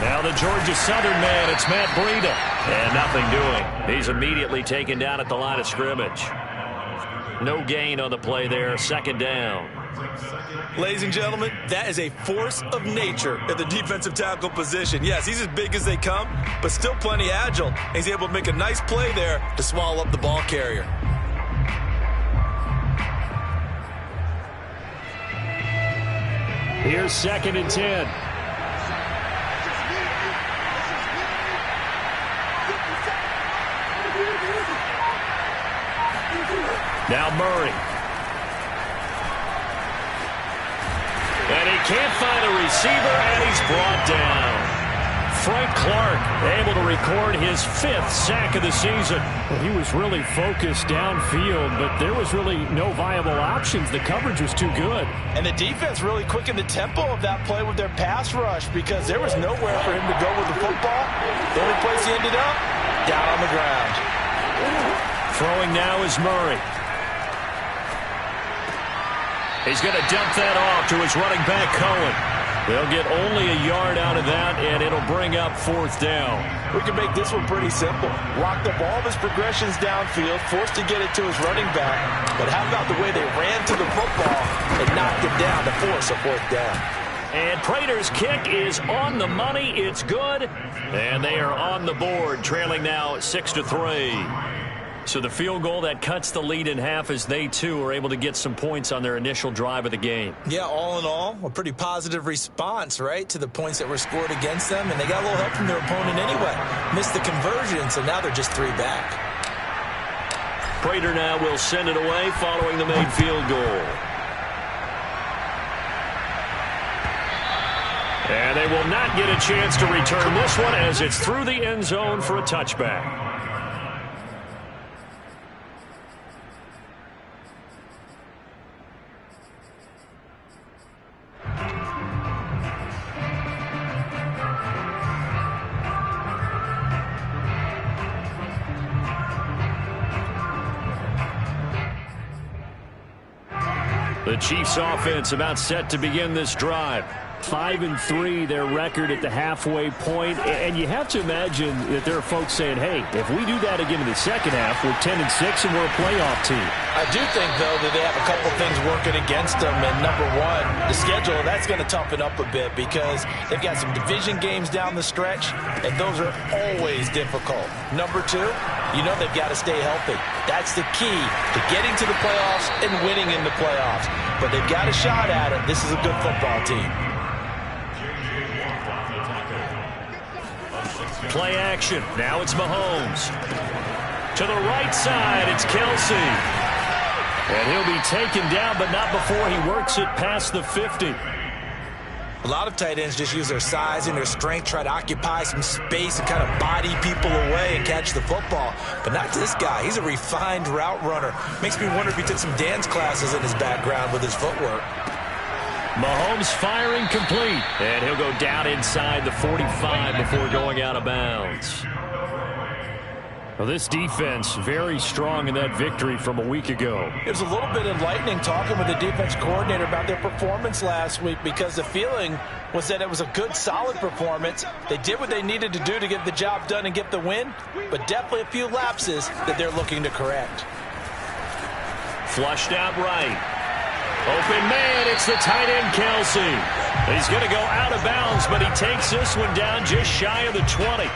Now the Georgia Southern man, it's Matt Breida. And nothing doing. He's immediately taken down at the line of scrimmage. No gain on the play there, second down. Ladies and gentlemen, that is a force of nature at the defensive tackle position. Yes, he's as big as they come, but still plenty agile. He's able to make a nice play there to swallow up the ball carrier. Here's 2nd and 10. Now Murray. And he can't find a receiver, and he's brought down. Frank Clark able to record his 5th sack of the season. Well, he was really focused downfield, but there was really no viable options. The coverage was too good. And the defense really quickened the tempo of that play with their pass rush because there was nowhere for him to go with the football. The only place he ended up, down on the ground. Throwing now is Murray. He's going to dump that off to his running back, Cohen. They'll get only a yard out of that, and it'll bring up 4th down. We can make this one pretty simple. Locked up all of his progressions downfield, forced to get it to his running back. But how about the way they ran to the football and knocked him down to force a 4th down? And Prater's kick is on the money. It's good. And they are on the board, trailing now 6-3. So the field goal that cuts the lead in half as they, too, are able to get some points on their initial drive of the game. Yeah, all in all, a pretty positive response, right, to the points that were scored against them. And they got a little help from their opponent anyway. Missed the conversion, so now they're just 3 back. Prater now will send it away following the made field goal. And they will not get a chance to return this one as it's through the end zone for a touchback. The Chiefs offense about set to begin this drive. 5-3, their record at the halfway point. And you have to imagine that there are folks saying, hey, if we do that again in the second half, we're 10-6 and we're a playoff team. I do think, though, that they have a couple things working against them. And number one, the schedule, that's going to toughen up a bit because they've got some division games down the stretch, and those are always difficult. Number two, you know they've got to stay healthy. That's the key to getting to the playoffs and winning in the playoffs. But they've got a shot at it. This is a good football team. Play action. Now it's Mahomes. To the right side, it's Kelsey. And he'll be taken down, but not before he works it past the 50. A lot of tight ends just use their size and their strength, try to occupy some space and kind of body people away and catch the football. But not this guy. He's a refined route runner. Makes me wonder if he took some dance classes in his background with his footwork. Mahomes firing complete. And he'll go down inside the 45 before going out of bounds. Well, this defense very strong in that victory from a week ago. It was a little bit enlightening talking with the defense coordinator about their performance last week because the feeling was that it was a good, solid performance. They did what they needed to do to get the job done and get the win, but definitely a few lapses that they're looking to correct. Flushed out right. Open man, it's the tight end, Kelsey. He's going to go out of bounds, but he takes this one down just shy of the 20.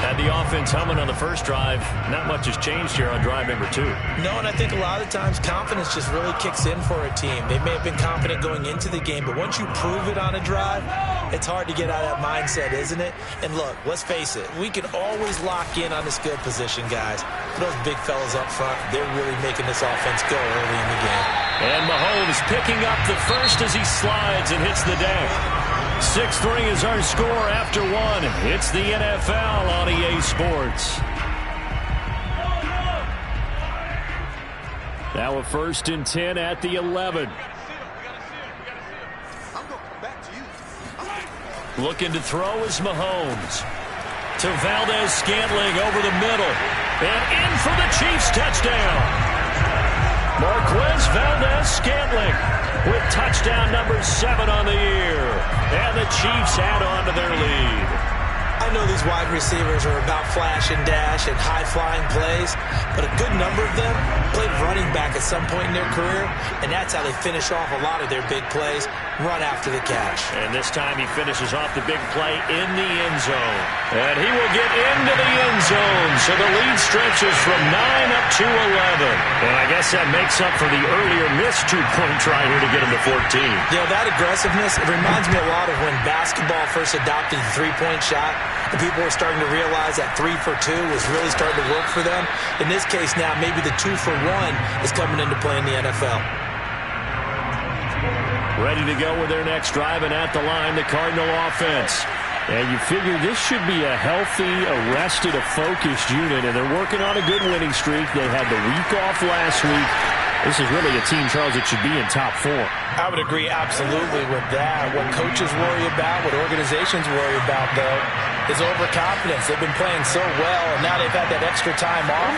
Had the offense humming on the first drive. Not much has changed here on drive number 2. No, and I think a lot of times confidence just really kicks in for a team. They may have been confident going into the game, but once you prove it on a drive, it's hard to get out of that mindset, isn't it? And look, let's face it, we can always lock in on the skill position, guys. Those big fellas up front, they're really making this offense go early in the game. And Mahomes picking up the first as he slides and hits the deck. 6-3 is our score after 1. It's the NFL on EA Sports. Now a 1st and 10 at the 11. Looking to throw is Mahomes. To Valdez-Scantling over the middle. And in for the Chiefs touchdown. Marquez Valdez-Scantling. with touchdown number 7 on the year. And the Chiefs add on to their lead. I know these wide receivers are about flash and dash and high-flying plays, but a good number of them played running back at some point in their career, and that's how they finish off a lot of their big plays, run after the catch. And this time he finishes off the big play in the end zone. And he will get into the end zone, so the lead stretches from 9 up to 11. And I guess that makes up for the earlier missed two-point try here to get him to 14. You know, that aggressiveness, it reminds me a lot of when basketball first adopted the three-point shot. And people were starting to realize that 3 for 2 was really starting to work for them. In this case now, maybe the 2 for 1 is coming into play in the NFL. Ready to go with their next drive, and at the line, the Cardinal offense. And you figure this should be a healthy, arrested, a focused unit, and they're working on a good winning streak. They had the week off last week. This is really a team, Charles, that should be in top 4. I would agree absolutely with that. What coaches worry about, what organizations worry about, though, is overconfidence. They've been playing so well, and now they've had that extra time off.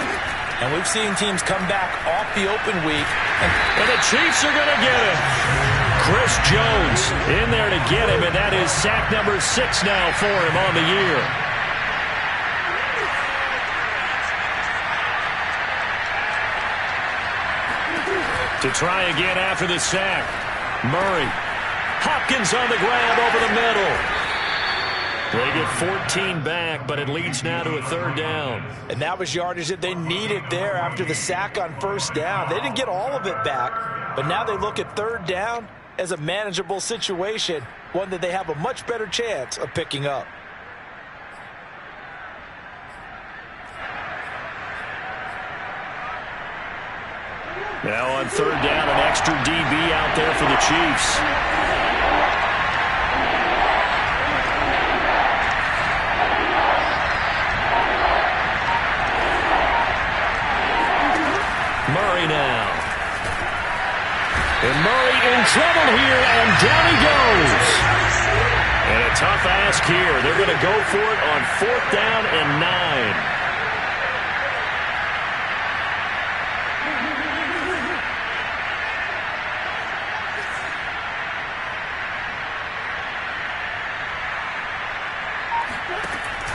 And we've seen teams come back off the open week. And the Chiefs are going to get him. Chris Jones in there to get him, and that is sack number 6 now for him on the year. To try again after the sack. Murray. Hopkins on the grab over the middle. They get 14 back, but it leads now to a 3rd down. And that was yardage that they needed there after the sack on 1st down. They didn't get all of it back, but now they look at 3rd down as a manageable situation, one that they have a much better chance of picking up. Now on 3rd down, an extra DB out there for the Chiefs. Murray now. And Murray in trouble here, and down he goes. And a tough ask here. They're going to go for it on 4th down and 9.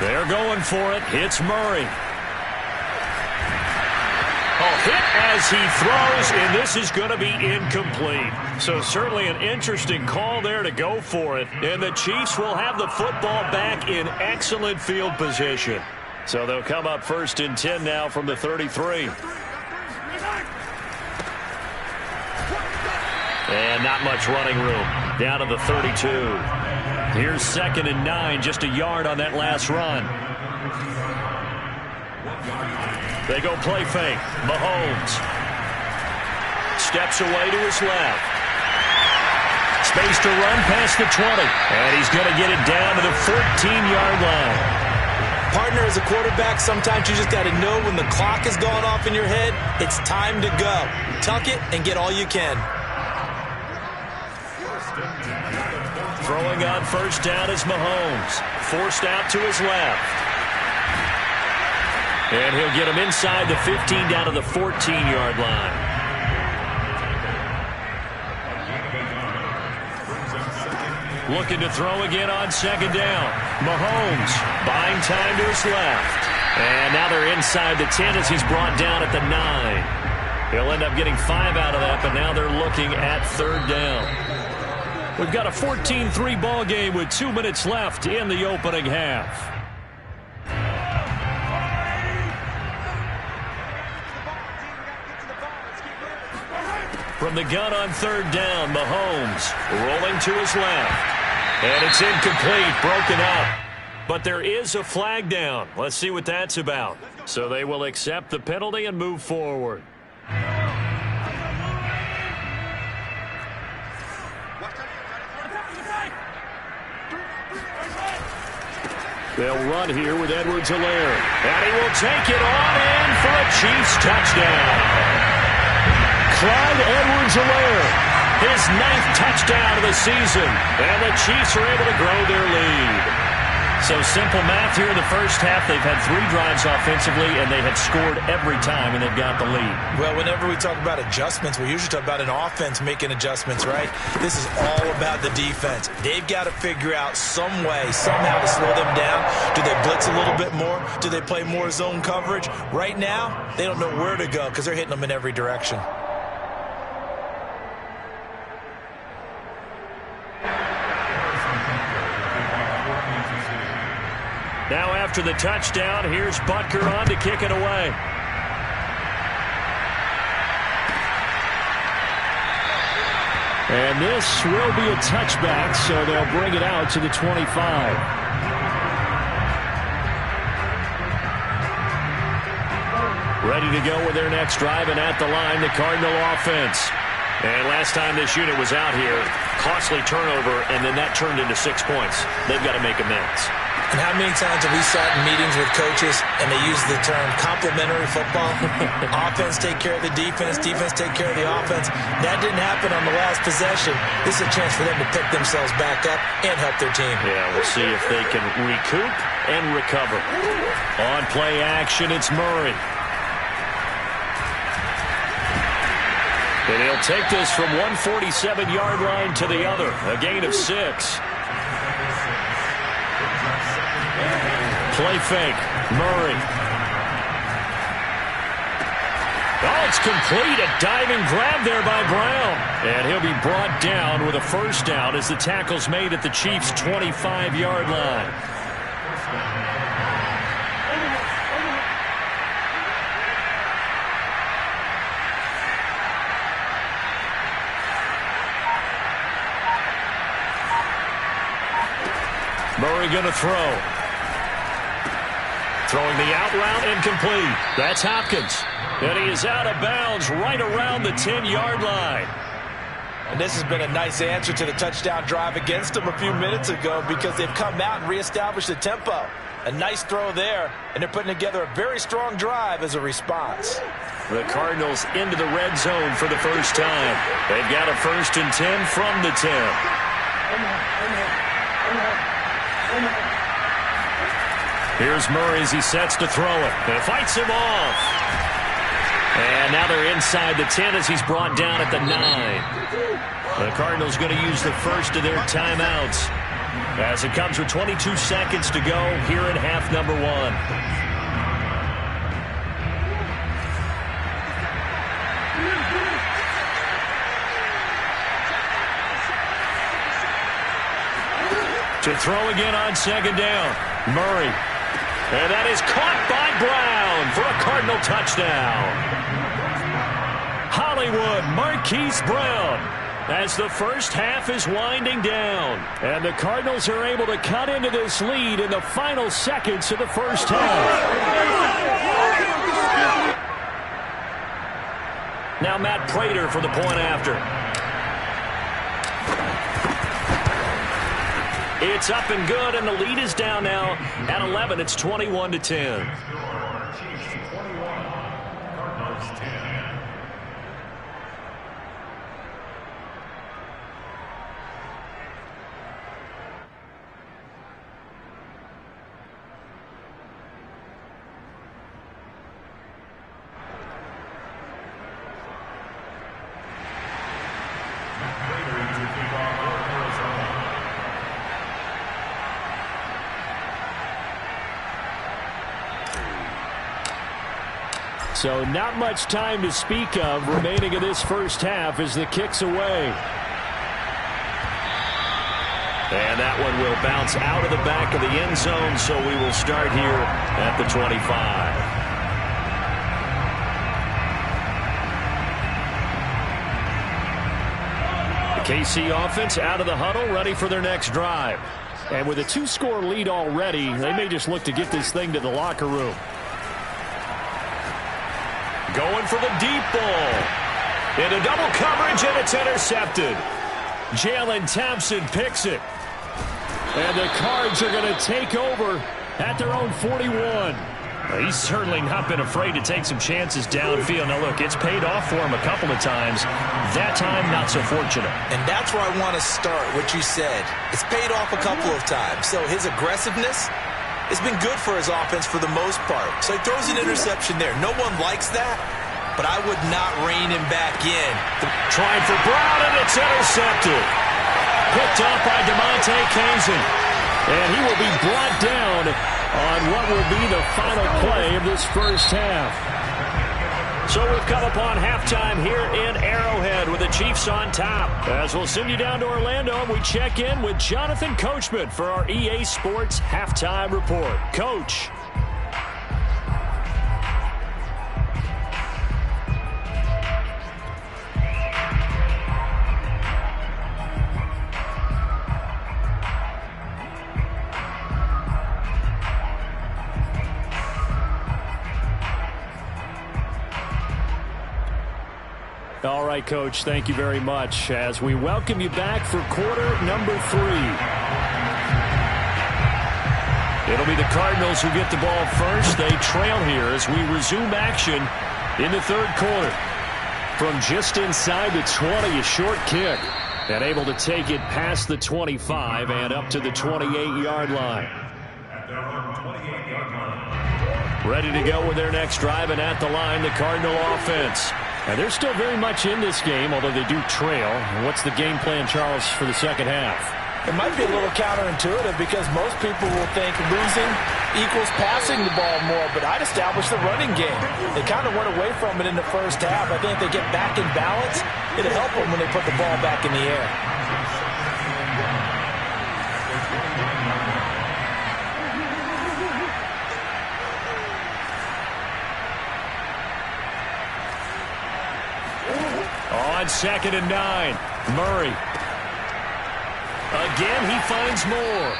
They're going for it. Hits Murray. Hit as he throws, and this is going to be incomplete. So certainly an interesting call there to go for it. And the Chiefs will have the football back in excellent field position. So they'll come up 1st and 10 now from the 33. And not much running room. Down to the 32. Here's 2nd and 9, just a yard on that last run. They go play fake. Mahomes steps away to his left. Space to run past the 20. And he's going to get it down to the 14-yard line. Partner, as a quarterback, sometimes you just got to know when the clock has gone off in your head, it's time to go. Tuck it and get all you can. Throwing on 1st down is Mahomes. Forced out to his left. And he'll get him inside the 15 down to the 14-yard line. Looking to throw again on 2nd down. Mahomes buying time to his left. And now they're inside the 10 as he's brought down at the 9. He'll end up getting 5 out of that, but now they're looking at 3rd down. We've got a 14-3 ball game with 2 minutes left in the opening half. From the gun on 3rd down, Mahomes rolling to his left. And it's incomplete, broken up. But there is a flag down. Let's see what that's about. So they will accept the penalty and move forward. They'll run here with Edwards-Helaire. And he will take it on in for a Chiefs touchdown. Clyde Edwards-Helaire, his 9th touchdown of the season, and the Chiefs are able to grow their lead. So simple math here in the first half. They've had 3 drives offensively, and they have scored every time, and they've got the lead. Well, whenever we talk about adjustments, we usually talk about an offense making adjustments, right? This is all about the defense. They've got to figure out some way, somehow to slow them down. Do they blitz a little bit more? Do they play more zone coverage? Right now, they don't know where to go because they're hitting them in every direction. Now after the touchdown, here's Butker on to kick it away. And this will be a touchback, so they'll bring it out to the 25. Ready to go with their next drive, and at the line, the Cardinal offense. And last time this unit was out here, costly turnover, and then that turned into 6 points. They've got to make amends. And how many times have we sat in meetings with coaches and they use the term complementary football? Offense take care of the defense, defense take care of the offense. That didn't happen on the last possession. This is a chance for them to pick themselves back up and help their team. Yeah, we'll see if they can recoup and recover. On play action, it's Murray. And he'll take this from 147-yard line to the other. A gain of 6. Play fake. Murray. Oh, it's complete. A diving grab there by Brown. And he'll be brought down with a first down as the tackle's made at the Chiefs' 25-yard line. Murray going to throw. Throwing the out route incomplete. That's Hopkins. And he is out of bounds right around the 10-yard line. And this has been a nice answer to the touchdown drive against them a few minutes ago because they've come out and reestablished the tempo. A nice throw there, and they're putting together a very strong drive as a response. The Cardinals into the red zone for the first time. They've got a 1st and 10 from the 10. Here's Murray as he sets to throw it. And it fights him off. And now they're inside the 10 as he's brought down at the 9. The Cardinals going to use the first of their timeouts as it comes with 22 seconds to go here in half number 1. To throw again on 2nd down. Murray. And that is caught by Brown for a Cardinal touchdown. Hollywood Marquise Brown as the first half is winding down. And the Cardinals are able to cut into this lead in the final seconds of the first half. Now Matt Prater for the point after. It's up and good, and the lead is down now at 11. It's 21-10. So not much time to speak of remaining in this first half as the kick's away. And that one will bounce out of the back of the end zone, so we will start here at the 25. The KC offense out of the huddle, ready for their next drive. And with a 2-score lead already, they may just look to get this thing to the locker room. Going for the deep ball. Into double coverage, and it's intercepted. Jalen Thompson picks it. And the Cards are going to take over at their own 41. He's certainly not been afraid to take some chances downfield. Now, look, it's paid off for him a couple of times. That time, not so fortunate. And that's where I want to start, what you said. It's paid off a couple of times. So his aggressiveness has been good for his offense for the most part. So he throws an interception there. No one likes that, but I would not rein him back in. Trying for Brown, and it's intercepted. Picked up by DeMonte Kazin. And he will be brought down on what will be the final play of this first half. So we've come upon halftime here in Arrowhead with the Chiefs on top. As we'll send you down to Orlando, and we check in with Jonathan Coachman for our EA Sports Halftime Report. Coach. All right, Coach, thank you very much as we welcome you back for quarter number 3. It'll be the Cardinals who get the ball first. They trail here as we resume action in the third quarter. From just inside the 20, a short kick, and able to take it past the 25 and up to the 28-yard line. Ready to go with their next drive, and at the line, the Cardinal offense. And they're still very much in this game, although they do trail. What's the game plan, Charles, for the second half? It might be a little counterintuitive because most people will think losing equals passing the ball more, but I'd establish the running game. They kind of went away from it in the first half. I think if they get back in balance, it'll help them when they put the ball back in the air. On 2nd and 9, Murray. Again, he finds more.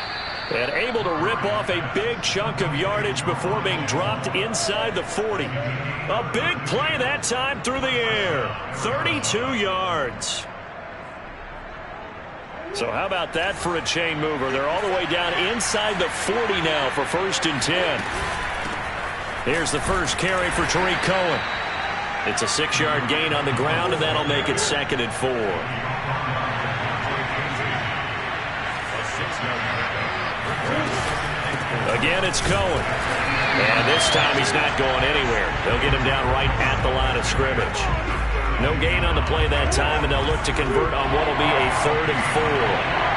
And able to rip off a big chunk of yardage before being dropped inside the 40. A big play that time through the air. 32 yards. So how about that for a chain mover? They're all the way down inside the 40 now for 1st and 10. Here's the first carry for Tariq Cohen. It's a 6-yard gain on the ground, and that'll make it 2nd and 4. Again, it's Cohen. And this time he's not going anywhere. They'll get him down right at the line of scrimmage. No gain on the play that time, and they'll look to convert on what will be a 3rd and 4.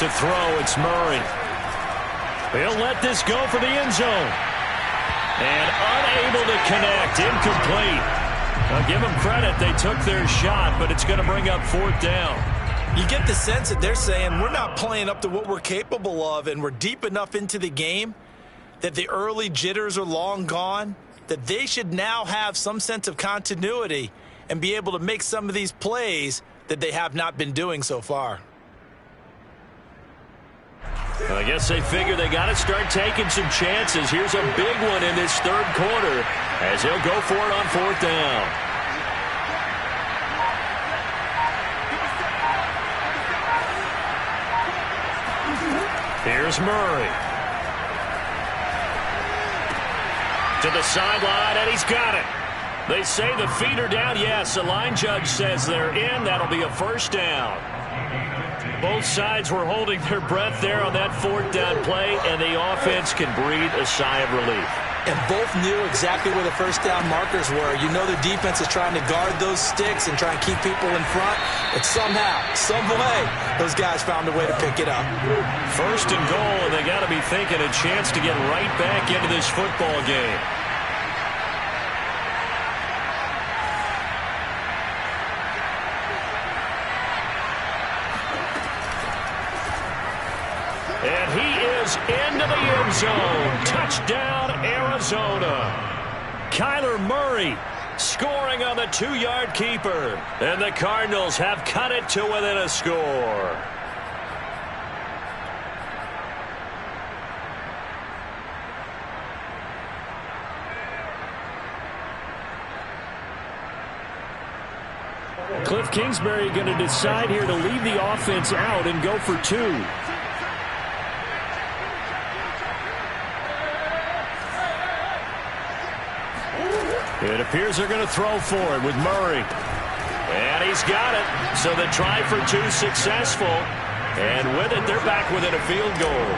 To throw, it's Murray. He'll let this go for the end zone. And unable to connect, incomplete. I'll give them credit, they took their shot, but it's going to bring up 4th down. You get the sense that they're saying we're not playing up to what we're capable of, and we're deep enough into the game that the early jitters are long gone, that they should now have some sense of continuity and be able to make some of these plays that they have not been doing so far. I guess they figure they got to start taking some chances. Here's a big one in this third quarter as he'll go for it on 4th down. Here's Murray. To the sideline, and he's got it. They say the feet are down. Yes, the line judge says they're in. That'll be a 1st down. Both sides were holding their breath there on that 4th down play, and the offense can breathe a sigh of relief. And both knew exactly where the 1st down markers were. You know the defense is trying to guard those sticks and try and keep people in front, but somehow, some way, those guys found a way to pick it up. 1st and goal, and they got to be thinking a chance to get right back into this football game. And he is into the end zone. Touchdown, Arizona. Kyler Murray scoring on the 2-yard keeper. And the Cardinals have cut it to within a score. Cliff Kingsbury going to decide here to leave the offense out and go for 2. It appears they're going to throw for it with Murray. And he's got it. So the try for 2 successful. And with it, they're back within a field goal.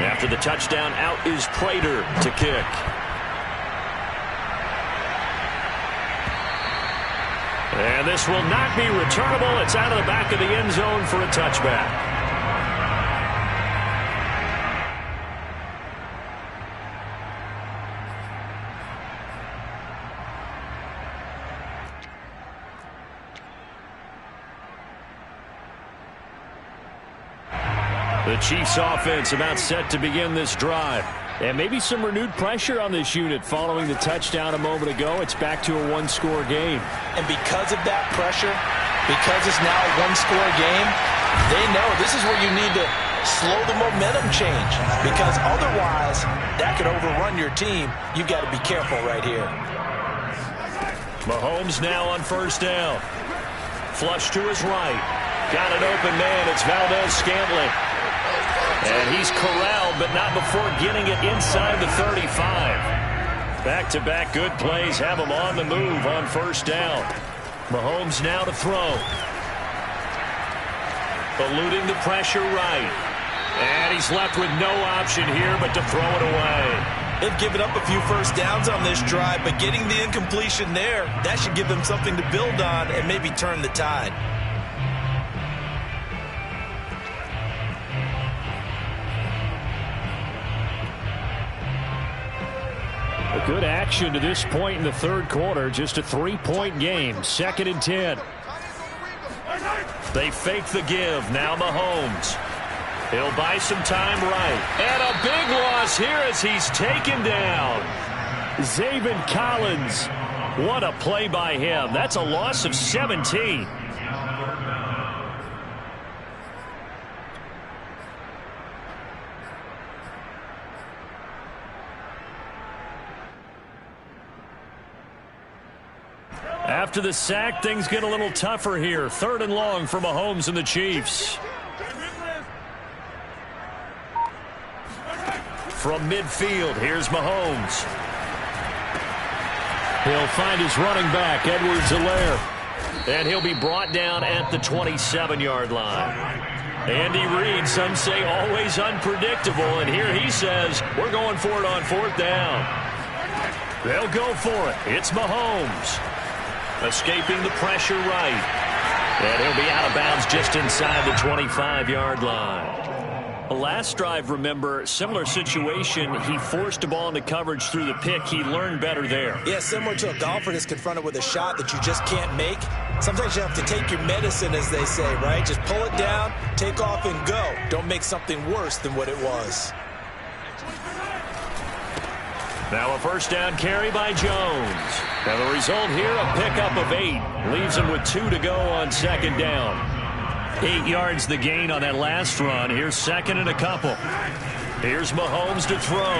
After the touchdown, out is Prater to kick. And this will not be returnable. It's out of the back of the end zone for a touchback. The Chiefs offense about set to begin this drive. And maybe some renewed pressure on this unit following the touchdown a moment ago. It's back to a one-score game. And because of that pressure, because it's now a one-score game, they know this is where you need to slow the momentum change. Because otherwise, that could overrun your team. You've got to be careful right here. Mahomes now on first down. Flush to his right. Got an open man. It's Valdez-Scantling. And he's corralled, but not before getting it inside the 35. Back-to-back good plays have him on the move on first down. Mahomes now to throw. Eluding the pressure right. And he's left with no option here but to throw it away. They've given up a few first downs on this drive, but getting the incompletion there, that should give them something to build on and maybe turn the tide. A good action to this point in the third quarter. Just a 3-point game. 2nd and 10. They fake the give. Now Mahomes. He'll buy some time right. And a big loss here as he's taken down. Zaven Collins. What a play by him. That's a loss of 17. After the sack, things get a little tougher here. 3rd and long for Mahomes and the Chiefs. From midfield, here's Mahomes. He'll find his running back, Edwards-Helaire. And he'll be brought down at the 27-yard line. Andy Reid, some say always unpredictable, and here he says, we're going for it on 4th down. They'll go for it. It's Mahomes. Escaping the pressure right. And he'll be out of bounds just inside the 25-yard line. The last drive, remember, similar situation. He forced a ball into coverage through the pick. He learned better there. Yeah, similar to a golfer that's confronted with a shot that you just can't make. Sometimes you have to take your medicine, as they say, right? Just pull it down, take off, and go. Don't make something worse than what it was. Now a first down carry by Jones. And the result here, a pickup of 8. Leaves him with 2 to go on 2nd down. 8 yards the gain on that last run. Here's 2nd and a couple. Here's Mahomes to throw.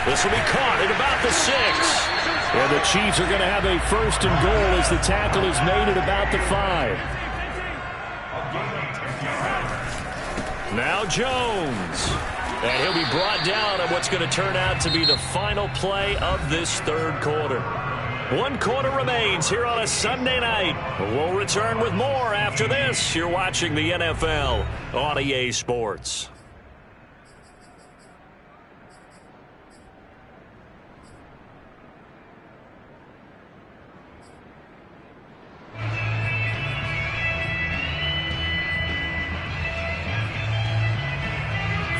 This will be caught at about the 6. And the Chiefs are going to have a 1st and goal as the tackle is made at about the 5. Now Jones. And he'll be brought down on what's going to turn out to be the final play of this 3rd quarter. 1 quarter remains here on a Sunday night. We'll return with more after this. You're watching the NFL on EA Sports.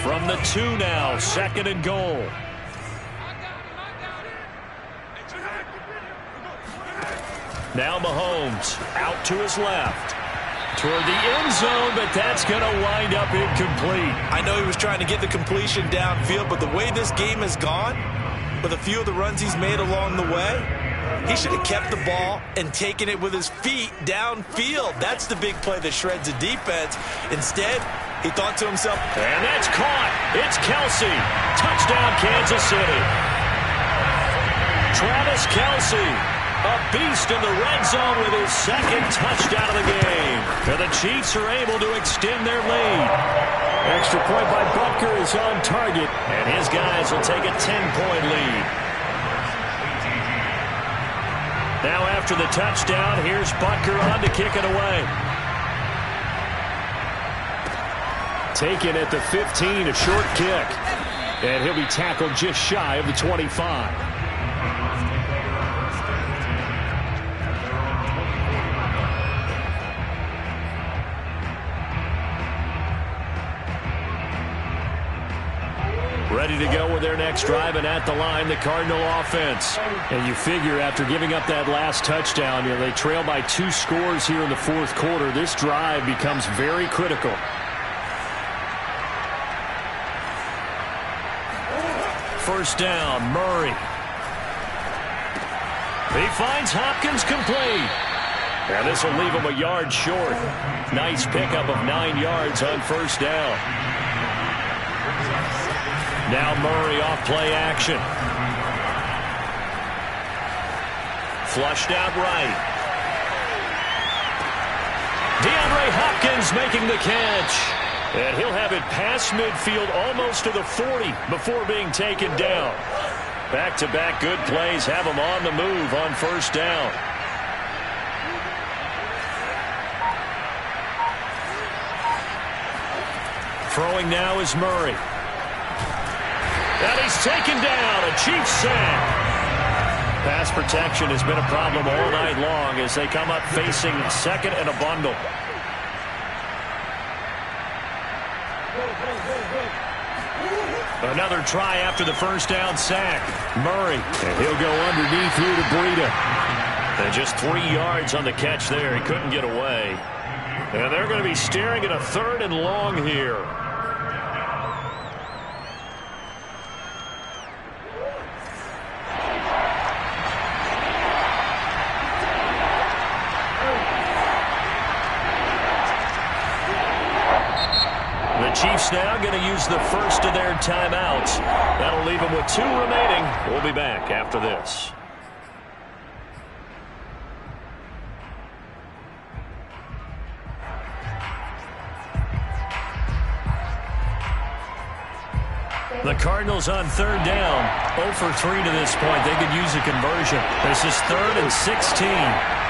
From the 2 now, 2nd and goal. Now Mahomes out to his left. Toward the end zone, but that's going to wind up incomplete. I know he was trying to get the completion downfield, but the way this game has gone, with a few of the runs he's made along the way, he should have kept the ball and taken it with his feet downfield. That's the big play that shreds a defense. Instead, he thought to himself, and that's caught. It's Kelce. Touchdown, Kansas City. Travis Kelce A beast in the red zone with his second touchdown of the game. And the Chiefs are able to extend their lead. Extra point by Butker is on target. And his guys will take a 10-point lead. Now after the touchdown, here's Butker on to kick it away. Taken at the 15, a short kick. And he'll be tackled just shy of the 25. Ready to go with their next drive, and at the line, the Cardinal offense. And you figure after giving up that last touchdown, they trail by 2 scores here in the fourth quarter. This drive becomes very critical. First down, Murray. He finds Hopkins complete. And this will leave him a yard short. Nice pickup of 9 yards on first down. Now Murray off play action. Flushed out right. DeAndre Hopkins making the catch. And he'll have it past midfield almost to the 40 before being taken down. Back-to-back good plays have him on the move on first down. Throwing now is Murray. And he's taken down, a Chiefs sack. Pass protection has been a problem all night long as they come up facing second and a bundle. Another try after the first down sack. Murray, and he'll go underneath here to Breida. And just 3 yards on the catch there. He couldn't get away. And they're going to be staring at a 3rd and long here. Chiefs now going to use the first of their timeouts. That'll leave them with 2 remaining. We'll be back after this. The Cardinals on 3rd down. 0 for 3 to this point. They could use a conversion. This is 3rd and 16.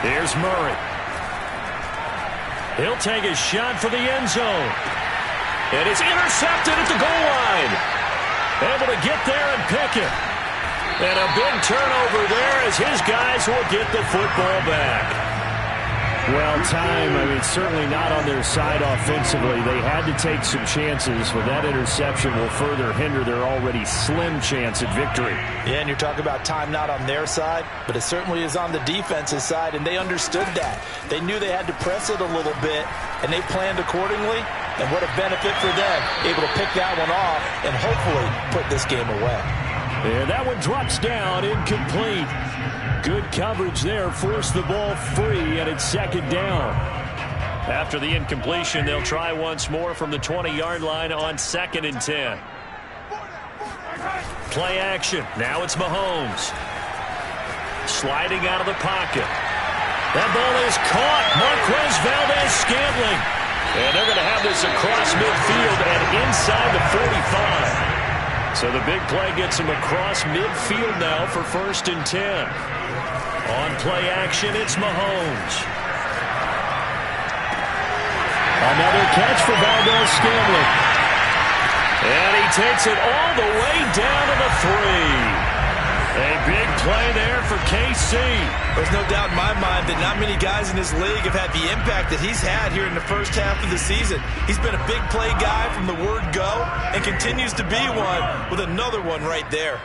Here's Murray. He'll take a shot for the end zone. And it's intercepted at the goal line. Able to get there and pick it. And a big turnover there as his guys will get the football back. Well, time, certainly not on their side offensively. They had to take some chances, but that interception will further hinder their already slim chance at victory. Yeah, and you're talking about time not on their side, but it certainly is on the defense's side, and they understood that. They knew they had to press it a little bit, and they planned accordingly, and what a benefit for them, able to pick that one off and hopefully put this game away. And that one drops down, incomplete. Good coverage there, forced the ball free, and it's 2nd down. After the incompletion, they'll try once more from the 20-yard line on 2nd and 10. Play action. Now it's Mahomes. Sliding out of the pocket. That ball is caught. Marquez Valdes-Scantling. And they're going to have this across midfield and inside the 45. So the big play gets him across midfield now for 1st and 10. On play action, it's Mahomes. Another catch for Valdes-Scantling. And he takes it all the way down to the 3. A big play there for KC. There's no doubt in my mind that not many guys in this league have had the impact that he's had here in the first half of the season. He's been a big play guy from the word go and continues to be one with another one right there.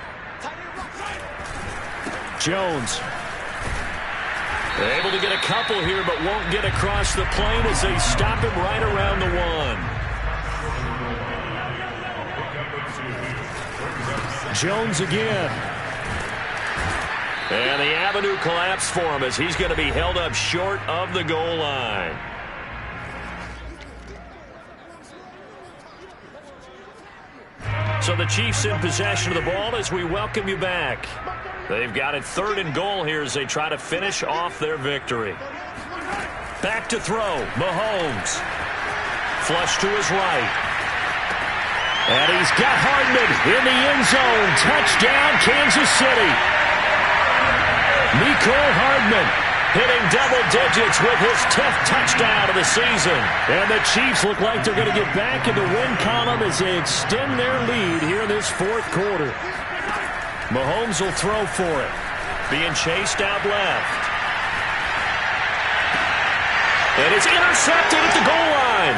Jones. They're able to get a couple here, but won't get across the plane as they stop him right around the 1. Jones again. And the avenue collapsed for him as he's going to be held up short of the goal line. So the Chiefs in possession of the ball as we welcome you back. They've got it 3rd and goal here as they try to finish off their victory. Back to throw, Mahomes. Flush to his right. And he's got Hardman in the end zone. Touchdown, Kansas City. Mecole Hardman hitting double digits with his 10th touchdown of the season. And the Chiefs look like they're going to get back in the win column as they extend their lead here in this 4th quarter. Mahomes will throw for it. Being chased out left. And it's intercepted at the goal line.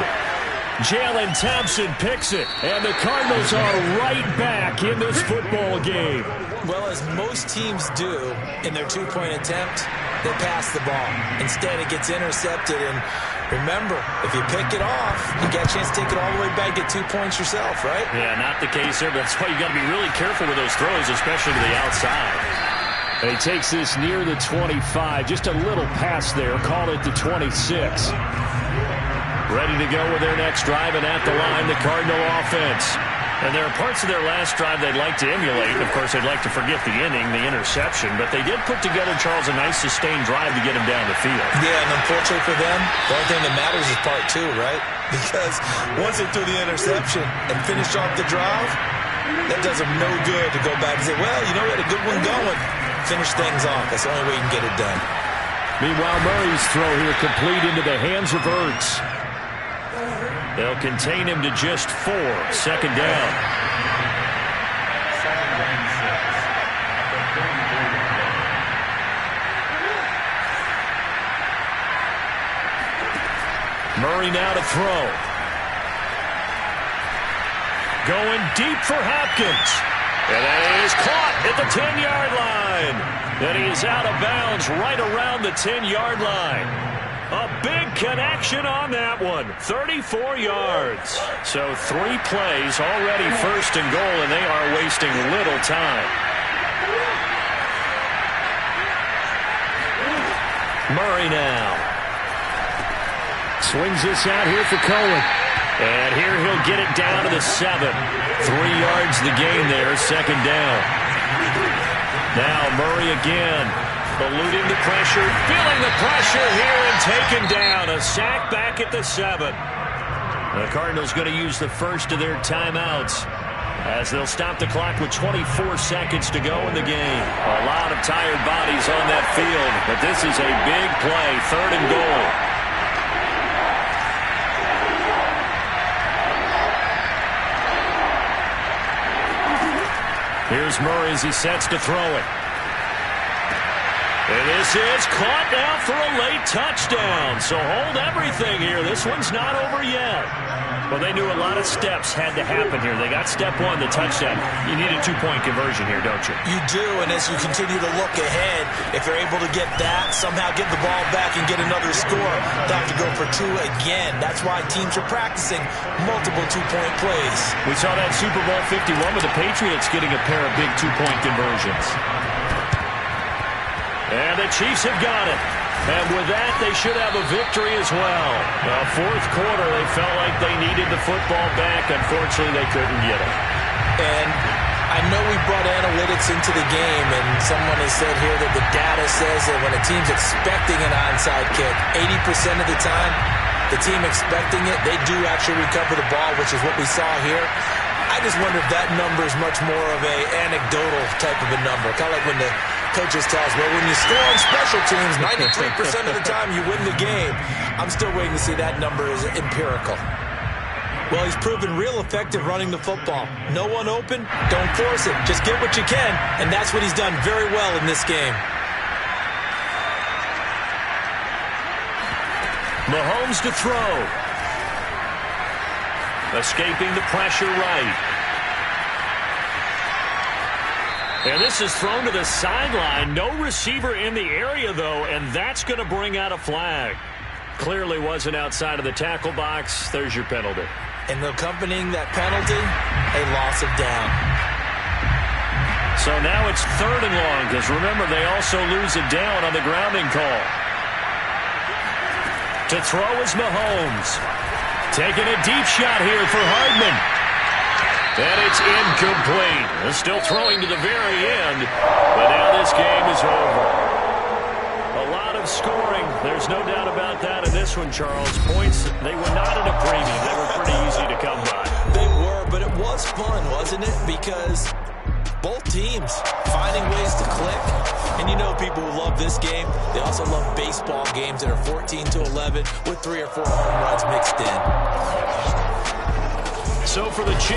Jalen Thompson picks it. And the Cardinals are right back in this football game. Well, as most teams do in their 2-point attempt, they pass the ball. Instead, it gets intercepted. And remember, if you pick it off, you get a chance to take it all the way back, get 2 points yourself, right? Yeah, not the case there, but that's why you got to be really careful with those throws, especially to the outside. And he takes this near the 25. Just a little pass there. Call it the 26. Ready to go with their next drive, and at the line, the Cardinal offense. And there are parts of their last drive they'd like to emulate. Of course, they'd like to forget the inning, the interception. But they did put together, Charles, a nice sustained drive to get him down the field. Yeah, and unfortunately for them, the only thing that matters is part 2, right? Because once they threw the interception and finished off the drive, that does them no good to go back and say, well, you know, we had a good one going. Finish things off. That's the only way you can get it done. Meanwhile, Murray's throw here complete into the hands of Ertz. They'll contain him to just 4. 2nd down. Murray now to throw. Going deep for Hopkins. And that is caught at the 10-yard line. And he is out of bounds right around the 10-yard line. A big connection on that one. 34 yards. So 3 plays already 1st and goal, and they are wasting little time. Murray now. Swings this out here for Cohen. And here he'll get it down to the 7. 3 yards the gain there, 2nd down. Now Murray again. Eluding the pressure, feeling the pressure here and taken down. A sack back at the 7. The Cardinals going to use the first of their timeouts as they'll stop the clock with 24 seconds to go in the game. A lot of tired bodies on that field, but this is a big play, 3rd and goal. Here's Murray as he sets to throw it. And this is caught now for a late touchdown. So hold everything here. This one's not over yet. Well, they knew a lot of steps had to happen here. They got step 1, the touchdown. You need a 2-point conversion here, don't you? You do, and as you continue to look ahead, if they're able to get that, somehow get the ball back and get another score, they'll have to go for 2 again. That's why teams are practicing multiple 2-point plays. We saw that Super Bowl 51 with the Patriots getting a pair of big 2-point conversions. And the Chiefs have got it. And with that, they should have a victory as well. Well, 4th quarter, they felt like they needed the football back. Unfortunately, they couldn't get it. And I know we brought analytics into the game, and someone has said here that the data says that when a team's expecting an onside kick, 80% of the time, the team expecting it, they do actually recover the ball, which is what we saw here. I just wonder if that number is much more of a anecdotal type of a number. Kind of like when the coaches tell us, well, when you score on special teams, 93% of the time you win the game. I'm still waiting to see that number is empirical. Well, he's proven real effective running the football. No one open, don't force it. Just get what you can, and that's what he's done very well in this game. Mahomes to throw. Escaping the pressure right. And this is thrown to the sideline. No receiver in the area, though, and that's going to bring out a flag. Clearly wasn't outside of the tackle box. There's your penalty. And accompanying that penalty, a loss of down. So now it's 3rd and long, because remember, they also lose a down on the grounding call. To throw is Mahomes. Taking a deep shot here for Hardman. And it's incomplete. Still throwing to the very end, but now this game is over. A lot of scoring. There's no doubt about that in this one, Charles. Points, they were not at a premium. They were pretty easy to come by. They were, but it was fun, wasn't it? Because both teams finding ways to click. And you know people who love this game, they also love baseball games that are 14-11 with 3 or 4 home runs mixed in. So for the